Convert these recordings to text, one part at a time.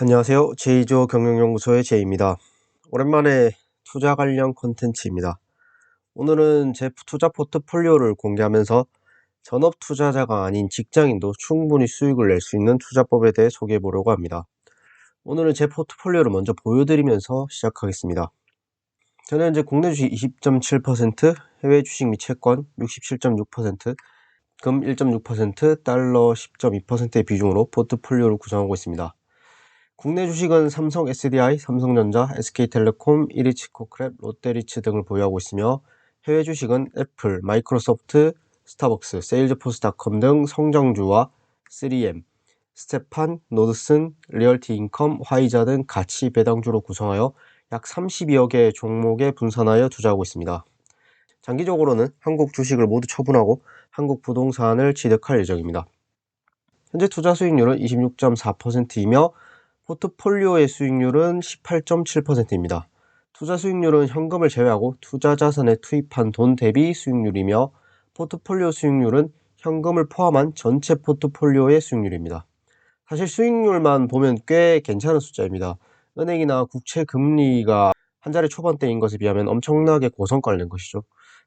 안녕하세요. 제이조 경영연구소의 제이입니다. 오랜만에 투자 관련 콘텐츠입니다. 오늘은 제 투자 포트폴리오를 공개하면서 전업 투자자가 아닌 직장인도 충분히 수익을 낼 수 있는 투자법에 대해 소개해 보려고 합니다. 오늘은 제 포트폴리오를 먼저 보여드리면서 시작하겠습니다. 저는 현재 국내 주식 20.7%, 해외 주식 및 채권 67.6%, 금 1.6%, 달러 10.2%의 비중으로 포트폴리오를 구성하고 있습니다. 국내 주식은 삼성 SDI, 삼성전자, SK텔레콤, 이리치코크랩, 롯데리츠 등을 보유하고 있으며 해외 주식은 애플, 마이크로소프트, 스타벅스, 세일즈포스닷컴 등 성장주와 3M, 스테판, 노드슨, 리얼티인컴, 화이자 등 가치 배당주로 구성하여 약 32여 개의 종목에 분산하여 투자하고 있습니다. 장기적으로는 한국 주식을 모두 처분하고 한국 부동산을 취득할 예정입니다. 현재 투자 수익률은 26.4%이며 포트폴리오의 수익률은 18.7%입니다. 투자 수익률은 현금을 제외하고 투자 자산에 투입한 돈 대비 수익률이며 포트폴리오 수익률은 현금을 포함한 전체 포트폴리오의 수익률입니다. 사실 수익률만 보면 꽤 괜찮은 숫자입니다. 은행이나 국채 금리가 한 자리 초반대인 것에 비하면 엄청나게 고성과를 낸 것이죠.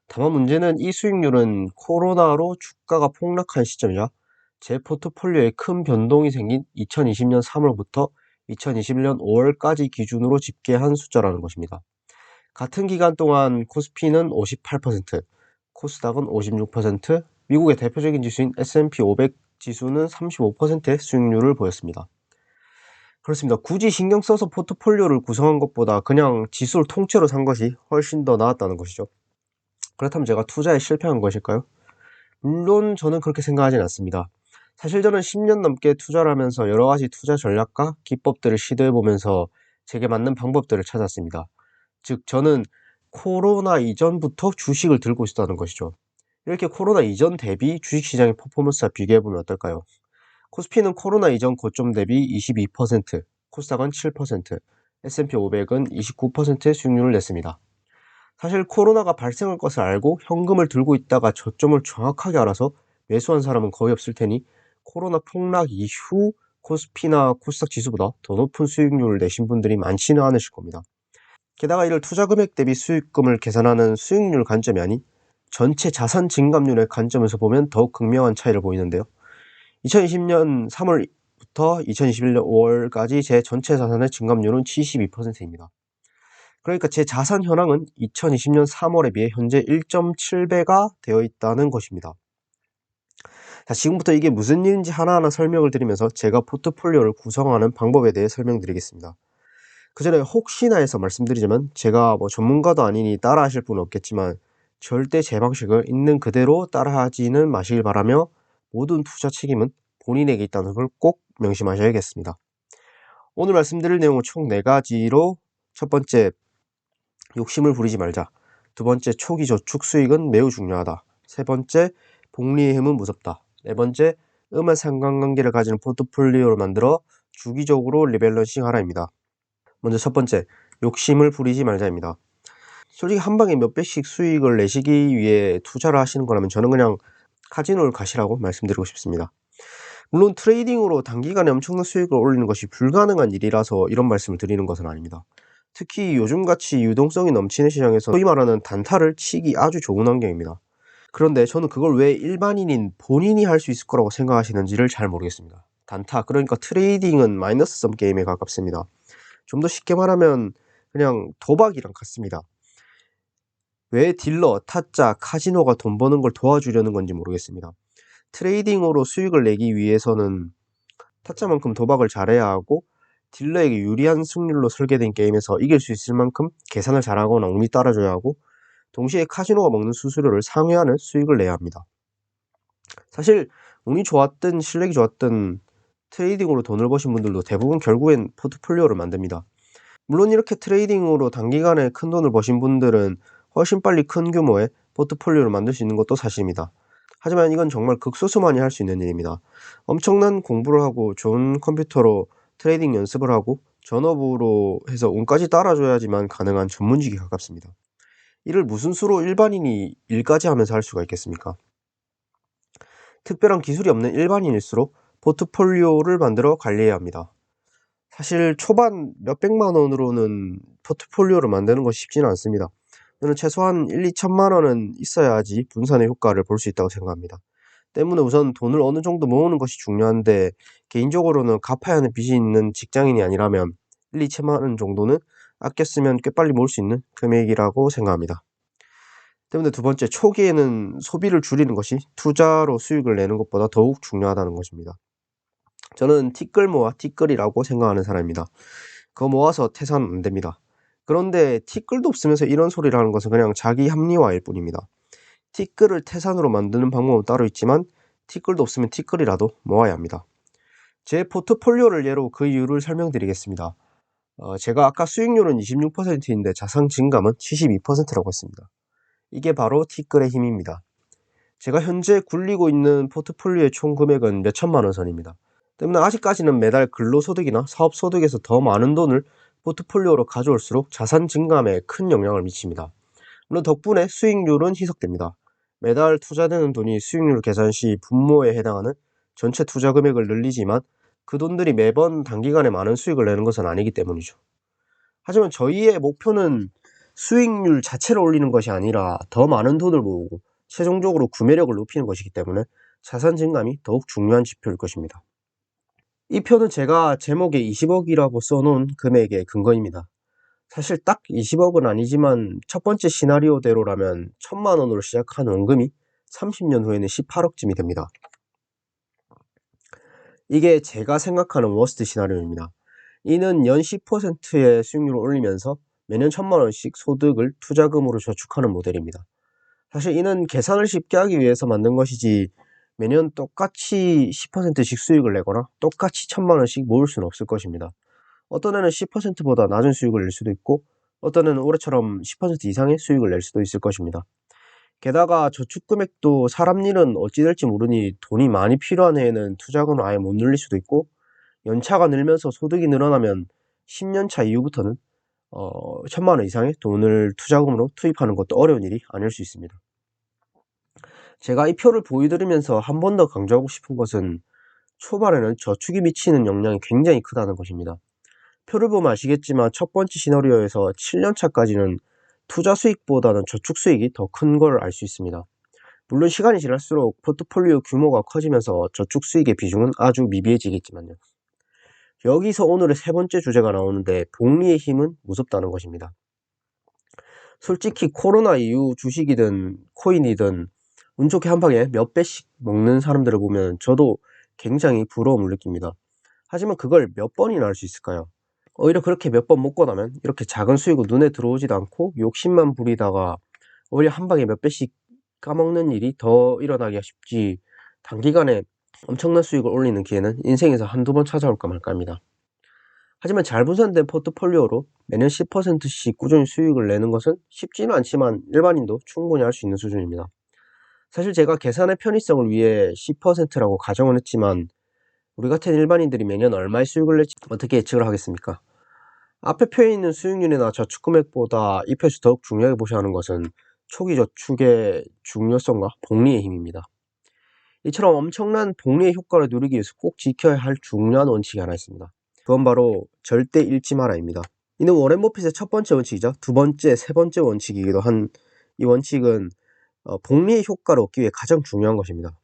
다만 문제는 이 수익률은 코로나로 주가가 폭락한 시점이자 제 포트폴리오에 큰 변동이 생긴 2020년 3월부터 2021년 5월까지 기준으로 집계한 숫자라는 것입니다. 같은 기간 동안 코스피는 58%, 코스닥은 56%, 미국의 대표적인 지수인 S&P 500 지수는 35%의 수익률을 보였습니다. 그렇습니다. 굳이 신경 써서 포트폴리오를 구성한 것보다 그냥 지수를 통째로 산 것이 훨씬 더 나았다는 것이죠. 그렇다면 제가 투자에 실패한 것일까요? 물론 저는 그렇게 생각하진 않습니다. 사실 저는 10년 넘게 투자를 하면서 여러 가지 투자 전략과 기법들을 시도해보면서 제게 맞는 방법들을 찾았습니다. 즉, 저는 코로나 이전부터 주식을 들고 있었다는 것이죠. 이렇게 코로나 이전 대비 주식시장의 퍼포먼스와 비교해보면 어떨까요? 코스피는 코로나 이전 고점 대비 22%, 코스닥은 7%, S&P 500은 29%의 수익률을 냈습니다. 사실 코로나가 발생할 것을 알고 현금을 들고 있다가 저점을 정확하게 알아서 매수한 사람은 거의 없을 테니 코로나 폭락 이후 코스피나 코스닥 지수보다 더 높은 수익률을 내신 분들이 많지는 않으실 겁니다. 게다가 이를 투자 금액 대비 수익금을 계산하는 수익률 관점이 아닌 전체 자산 증감률의 관점에서 보면 더욱 극명한 차이를 보이는데요. 2020년 3월부터 2021년 5월까지 제 전체 자산의 증감률은 72%입니다. 그러니까 제 자산 현황은 2020년 3월에 비해 현재 1.7배가 되어 있다는 것입니다. 자, 지금부터 이게 무슨 일인지 하나하나 설명을 드리면서 제가 포트폴리오를 구성하는 방법에 대해 설명드리겠습니다. 그 전에 혹시나 해서 말씀드리자면 제가 전문가도 아니니 따라 하실 분은 없겠지만 절대 제 방식을 있는 그대로 따라 하지는 마시길 바라며 모든 투자 책임은 본인에게 있다는 걸 꼭 명심하셔야겠습니다. 오늘 말씀드릴 내용은 총 4가지로 첫 번째, 욕심을 부리지 말자. 두 번째, 초기 저축 수익은 매우 중요하다. 세 번째, 복리의 힘은 무섭다. 네 번째, 음한 상관관계를 가지는 포트폴리오를 만들어 주기적으로 리밸런싱 하라입니다. 먼저 첫 번째, 욕심을 부리지 말자입니다. 솔직히 한 방에 몇 배씩 수익을 내시기 위해 투자를 하시는 거라면 저는 그냥 카지노를 가시라고 말씀드리고 싶습니다. 물론 트레이딩으로 단기간에 엄청난 수익을 올리는 것이 불가능한 일이라서 이런 말씀을 드리는 것은 아닙니다. 특히 요즘같이 유동성이 넘치는 시장에서 소위 말하는 단타를 치기 아주 좋은 환경입니다. 그런데 저는 그걸 왜 일반인인 본인이 할 수 있을 거라고 생각하시는지를 잘 모르겠습니다. 단타, 그러니까 트레이딩은 마이너스 썸 게임에 가깝습니다. 좀 더 쉽게 말하면 그냥 도박이랑 같습니다. 왜 딜러, 타짜, 카지노가 돈 버는 걸 도와주려는 건지 모르겠습니다. 트레이딩으로 수익을 내기 위해서는 타짜만큼 도박을 잘해야 하고 딜러에게 유리한 승률로 설계된 게임에서 이길 수 있을 만큼 계산을 잘하거나 운이 따라줘야 하고 동시에 카지노가 먹는 수수료를 상회하는 수익을 내야 합니다. 사실 운이 좋았든 실력이 좋았든 트레이딩으로 돈을 버신 분들도 대부분 결국엔 포트폴리오를 만듭니다. 물론 이렇게 트레이딩으로 단기간에 큰 돈을 버신 분들은 훨씬 빨리 큰 규모의 포트폴리오를 만들 수 있는 것도 사실입니다. 하지만 이건 정말 극소수만이 할 수 있는 일입니다. 엄청난 공부를 하고 좋은 컴퓨터로 트레이딩 연습을 하고 전업으로 해서 운까지 따라줘야지만 가능한 전문직에 가깝습니다. 이를 무슨 수로 일반인이 일까지 하면서 할 수가 있겠습니까? 특별한 기술이 없는 일반인일수록 포트폴리오를 만들어 관리해야 합니다. 사실 초반 몇백만 원으로는 포트폴리오를 만드는 것이 쉽지는 않습니다. 저는 최소한 1-2천만 원은 있어야지 분산의 효과를 볼 수 있다고 생각합니다. 때문에 우선 돈을 어느 정도 모으는 것이 중요한데, 개인적으로는 갚아야 하는 빚이 있는 직장인이 아니라면 1-2천만 원 정도는 아껴 쓰면 꽤 빨리 모을 수 있는 금액이라고 생각합니다. 때문에 두 번째, 초기에는 소비를 줄이는 것이 투자로 수익을 내는 것보다 더욱 중요하다는 것입니다. 저는 티끌 모아 티끌이라고 생각하는 사람입니다. 그거 모아서 태산 안 됩니다. 그런데 티끌도 없으면서 이런 소리를 하는 것은 그냥 자기 합리화일 뿐입니다. 티끌을 태산으로 만드는 방법은 따로 있지만 티끌도 없으면 티끌이라도 모아야 합니다. 제 포트폴리오를 예로 그 이유를 설명드리겠습니다. 제가 아까 수익률은 26%인데 자산 증감은 72%라고 했습니다. 이게 바로 티끌의 힘입니다. 제가 현재 굴리고 있는 포트폴리오의 총 금액은 몇천만 원 선입니다. 때문에 아직까지는 매달 근로소득이나 사업소득에서 더 많은 돈을 포트폴리오로 가져올수록 자산 증감에 큰 영향을 미칩니다. 물론 덕분에 수익률은 희석됩니다. 매달 투자되는 돈이 수익률 계산 시 분모에 해당하는 전체 투자 금액을 늘리지만 그 돈들이 매번 단기간에 많은 수익을 내는 것은 아니기 때문이죠. 하지만 저희의 목표는 수익률 자체를 올리는 것이 아니라 더 많은 돈을 모으고 최종적으로 구매력을 높이는 것이기 때문에 자산 증감이 더욱 중요한 지표일 것입니다. 이 표는 제가 제목에 20억이라고 써놓은 금액의 근거입니다. 사실 딱 20억은 아니지만 첫 번째 시나리오대로라면 1,000만 원으로 시작한 원금이 30년 후에는 18억쯤이 됩니다. 이게 제가 생각하는 워스트 시나리오입니다. 이는 연 10%의 수익률을 올리면서 매년 1,000만 원씩 소득을 투자금으로 저축하는 모델입니다. 사실 이는 계산을 쉽게 하기 위해서 만든 것이지 매년 똑같이 10%씩 수익을 내거나 똑같이 1,000만 원씩 모을 수는 없을 것입니다. 어떤 해는 10%보다 낮은 수익을 낼 수도 있고 어떤 해는 올해처럼 10% 이상의 수익을 낼 수도 있을 것입니다. 게다가 저축 금액도 사람 일은 어찌 될지 모르니 돈이 많이 필요한 해에는 투자금을 아예 못 늘릴 수도 있고, 연차가 늘면서 소득이 늘어나면 10년 차 이후부터는 1,000만 원 이상의 돈을 투자금으로 투입하는 것도 어려운 일이 아닐 수 있습니다. 제가 이 표를 보여드리면서 한 번 더 강조하고 싶은 것은 초반에는 저축이 미치는 영향이 굉장히 크다는 것입니다. 표를 보면 아시겠지만 첫 번째 시나리오에서 7년 차까지는 투자 수익보다는 저축 수익이 더 큰 걸 알 수 있습니다. 물론 시간이 지날수록 포트폴리오 규모가 커지면서 저축 수익의 비중은 아주 미비해지겠지만요. 여기서 오늘의 세 번째 주제가 나오는데, 복리의 힘은 무섭다는 것입니다. 솔직히 코로나 이후 주식이든 코인이든 운 좋게 한 방에 몇 배씩 먹는 사람들을 보면 저도 굉장히 부러움을 느낍니다. 하지만 그걸 몇 번이나 할 수 있을까요? 오히려 그렇게 몇 번 먹고 나면 이렇게 작은 수익은 눈에 들어오지도 않고 욕심만 부리다가 오히려 한 방에 몇 배씩 까먹는 일이 더 일어나기가 쉽지, 단기간에 엄청난 수익을 올리는 기회는 인생에서 한두 번 찾아올까 말까 합니다. 하지만 잘 분산된 포트폴리오로 매년 10%씩 꾸준히 수익을 내는 것은 쉽지는 않지만 일반인도 충분히 할 수 있는 수준입니다. 사실 제가 계산의 편의성을 위해 10%라고 가정을 했지만 우리 같은 일반인들이 매년 얼마의 수익을 낼지 어떻게 예측을 하겠습니까? 앞에 표에 있는 수익률이나 저축 금액보다 이 표에서 더욱 중요하게 보셔야 하는 것은 초기 저축의 중요성과 복리의 힘입니다. 이처럼 엄청난 복리의 효과를 누리기 위해서 꼭 지켜야 할 중요한 원칙이 하나 있습니다. 그건 바로 절대 잃지 마라입니다. 이는 워렌 버핏의 첫 번째 원칙이자 두 번째, 세 번째 원칙이기도 한 이 원칙은 복리의 효과를 얻기 위해 가장 중요한 것입니다.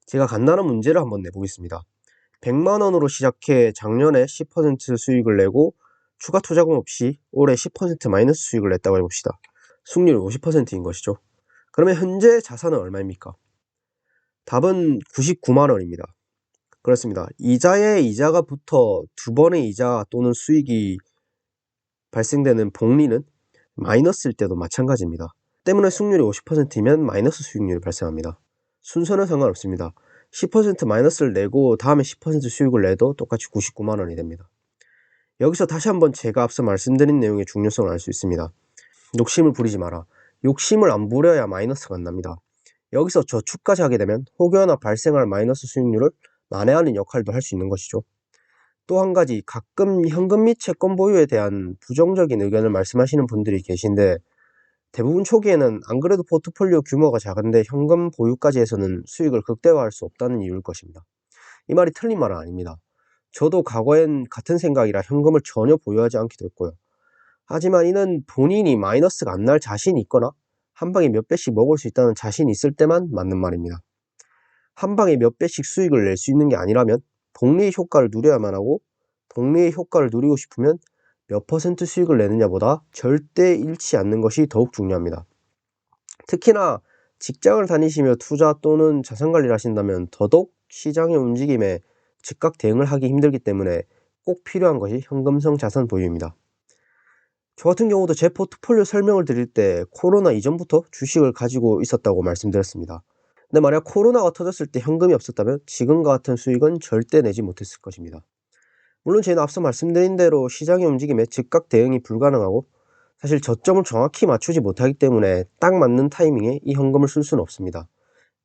제가 간단한 문제를 한번 내보겠습니다. 100만 원으로 시작해 작년에 10% 수익을 내고 추가 투자금 없이 올해 10% 마이너스 수익을 냈다고 해봅시다. 수익률 50%인 것이죠. 그러면 현재 자산은 얼마입니까? 답은 99만 원입니다. 그렇습니다. 이자에 이자가 붙어 두 번의 이자 또는 수익이 발생되는 복리는 마이너스일 때도 마찬가지입니다. 때문에 수익률이 50%이면 마이너스 수익률이 발생합니다. 순서는 상관없습니다. 10% 마이너스를 내고 다음에 10% 수익을 내도 똑같이 99만 원이 됩니다. 여기서 다시 한번 제가 앞서 말씀드린 내용의 중요성을 알 수 있습니다. 욕심을 부리지 마라. 욕심을 안 부려야 마이너스가 안 납니다. 여기서 저축까지 하게 되면 혹여나 발생할 마이너스 수익률을 만회하는 역할도 할 수 있는 것이죠. 또 한 가지, 가끔 현금 및 채권 보유에 대한 부정적인 의견을 말씀하시는 분들이 계신데, 대부분 초기에는 안 그래도 포트폴리오 규모가 작은데 현금 보유까지 해서는 수익을 극대화할 수 없다는 이유일 것입니다. 이 말이 틀린 말은 아닙니다. 저도 과거엔 같은 생각이라 현금을 전혀 보유하지 않기도 했고요. 하지만 이는 본인이 마이너스가 안 날 자신이 있거나 한 방에 몇 배씩 먹을 수 있다는 자신이 있을 때만 맞는 말입니다. 한 방에 몇 배씩 수익을 낼 수 있는 게 아니라면 복리의 효과를 누려야만 하고, 복리의 효과를 누리고 싶으면 몇 퍼센트 수익을 내느냐보다 절대 잃지 않는 것이 더욱 중요합니다. 특히나 직장을 다니시며 투자 또는 자산 관리를 하신다면 더더욱 시장의 움직임에 즉각 대응을 하기 힘들기 때문에 꼭 필요한 것이 현금성 자산 보유입니다. 저 같은 경우도 제 포트폴리오 설명을 드릴 때 코로나 이전부터 주식을 가지고 있었다고 말씀드렸습니다. 근데 만약 코로나가 터졌을 때 현금이 없었다면 지금과 같은 수익은 절대 내지 못했을 것입니다. 물론 저는 앞서 말씀드린 대로 시장의 움직임에 즉각 대응이 불가능하고, 사실 저점을 정확히 맞추지 못하기 때문에 딱 맞는 타이밍에 이 현금을 쓸 수는 없습니다.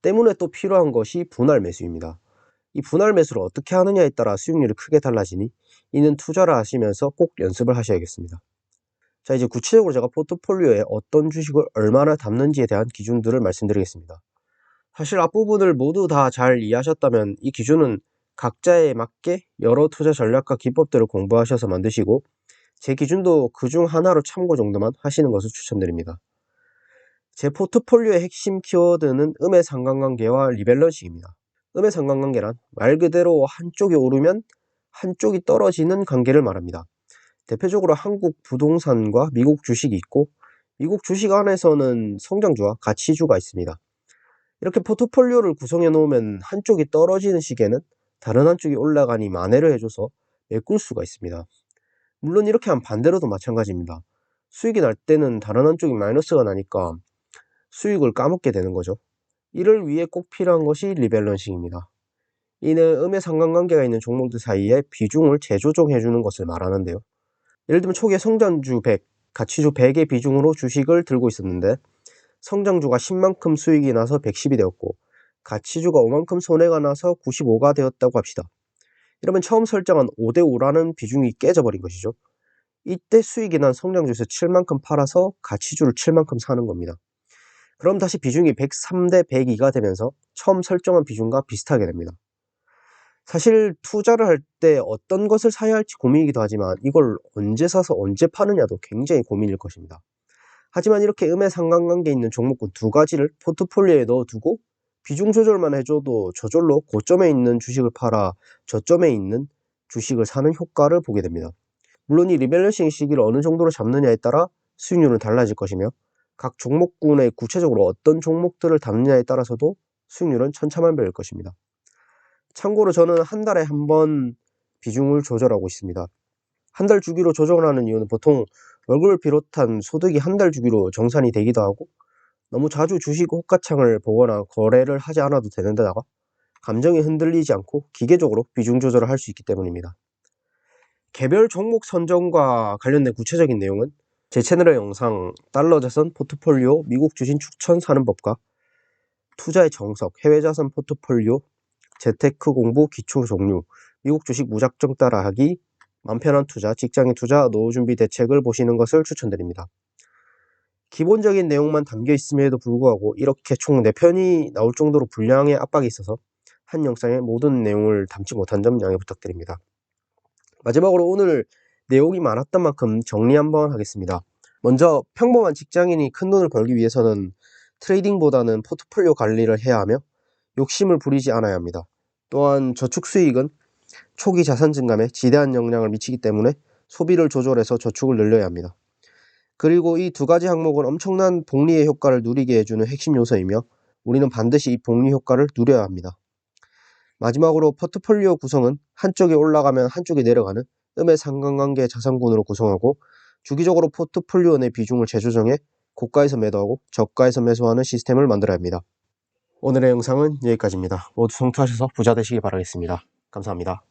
때문에 또 필요한 것이 분할 매수입니다. 이 분할 매수를 어떻게 하느냐에 따라 수익률이 크게 달라지니 이는 투자를 하시면서 꼭 연습을 하셔야겠습니다. 자, 이제 구체적으로 제가 포트폴리오에 어떤 주식을 얼마나 담는지에 대한 기준들을 말씀드리겠습니다. 사실 앞부분을 모두 다 잘 이해하셨다면 이 기준은 각자에 맞게 여러 투자 전략과 기법들을 공부하셔서 만드시고, 제 기준도 그중 하나로 참고 정도만 하시는 것을 추천드립니다. 제 포트폴리오의 핵심 키워드는 음의 상관관계와 리밸런싱입니다. 음의 상관관계란 말 그대로 한쪽이 오르면 한쪽이 떨어지는 관계를 말합니다. 대표적으로 한국 부동산과 미국 주식이 있고, 미국 주식 안에서는 성장주와 가치주가 있습니다. 이렇게 포트폴리오를 구성해 놓으면 한쪽이 떨어지는 시기에는 다른 한쪽이 올라가니 만회를 해줘서 메꿀 수가 있습니다. 물론 이렇게 하면 반대로도 마찬가지입니다. 수익이 날 때는 다른 한쪽이 마이너스가 나니까 수익을 까먹게 되는 거죠. 이를 위해 꼭 필요한 것이 리밸런싱입니다. 이는 음의 상관관계가 있는 종목들 사이에 비중을 재조정해 주는 것을 말하는데요. 예를 들면 초기에 성장주 100, 가치주 100의 비중으로 주식을 들고 있었는데, 성장주가 10만큼 수익이 나서 110이 되었고 가치주가 5만큼 손해가 나서 95가 되었다고 합시다. 이러면 처음 설정한 5대5라는 비중이 깨져버린 것이죠. 이때 수익이 난 성장주에서 7만큼 팔아서 가치주를 7만큼 사는 겁니다. 그럼 다시 비중이 103대 102가 되면서 처음 설정한 비중과 비슷하게 됩니다. 사실 투자를 할 때 어떤 것을 사야 할지 고민이기도 하지만 이걸 언제 사서 언제 파느냐도 굉장히 고민일 것입니다. 하지만 이렇게 음의 상관관계 있는 종목군 두 가지를 포트폴리오에 넣어두고 비중 조절만 해줘도 저절로 고점에 있는 주식을 팔아 저점에 있는 주식을 사는 효과를 보게 됩니다. 물론 이 리밸런싱 시기를 어느 정도로 잡느냐에 따라 수익률은 달라질 것이며, 각 종목군에 구체적으로 어떤 종목들을 담느냐에 따라서도 수익률은 천차만별일 것입니다. 참고로 저는 한 달에 한 번 비중을 조절하고 있습니다. 한 달 주기로 조정을 하는 이유는 보통 월급을 비롯한 소득이 한 달 주기로 정산이 되기도 하고, 너무 자주 주식 호가창을 보거나 거래를 하지 않아도 되는 데다가 감정이 흔들리지 않고 기계적으로 비중 조절을 할 수 있기 때문입니다. 개별 종목 선정과 관련된 구체적인 내용은 제 채널의 영상 달러 자산 포트폴리오 미국 주식 추천 사는 법과 투자의 정석 해외 자산 포트폴리오 재테크 공부 기초 종류 미국 주식 무작정 따라하기 맘 편한 투자 직장인 투자 노후 준비 대책을 보시는 것을 추천드립니다. 기본적인 내용만 담겨 있음에도 불구하고 이렇게 총 4편이 나올 정도로 분량의 압박이 있어서 한 영상에 모든 내용을 담지 못한 점 양해 부탁드립니다. 마지막으로 오늘 내용이 많았던 만큼 정리 한번 하겠습니다. 먼저 평범한 직장인이 큰 돈을 벌기 위해서는 트레이딩보다는 포트폴리오 관리를 해야 하며 욕심을 부리지 않아야 합니다. 또한 저축 수익은 초기 자산 증감에 지대한 영향을 미치기 때문에 소비를 조절해서 저축을 늘려야 합니다. 그리고 이 두 가지 항목은 엄청난 복리의 효과를 누리게 해주는 핵심 요소이며 우리는 반드시 이 복리 효과를 누려야 합니다. 마지막으로 포트폴리오 구성은 한쪽이 올라가면 한쪽이 내려가는 음의 상관관계 자산군으로 구성하고, 주기적으로 포트폴리오 내 비중을 재조정해 고가에서 매도하고 저가에서 매수하는 시스템을 만들어야 합니다. 오늘의 영상은 여기까지입니다. 모두 성투하셔서 부자 되시길 바라겠습니다. 감사합니다.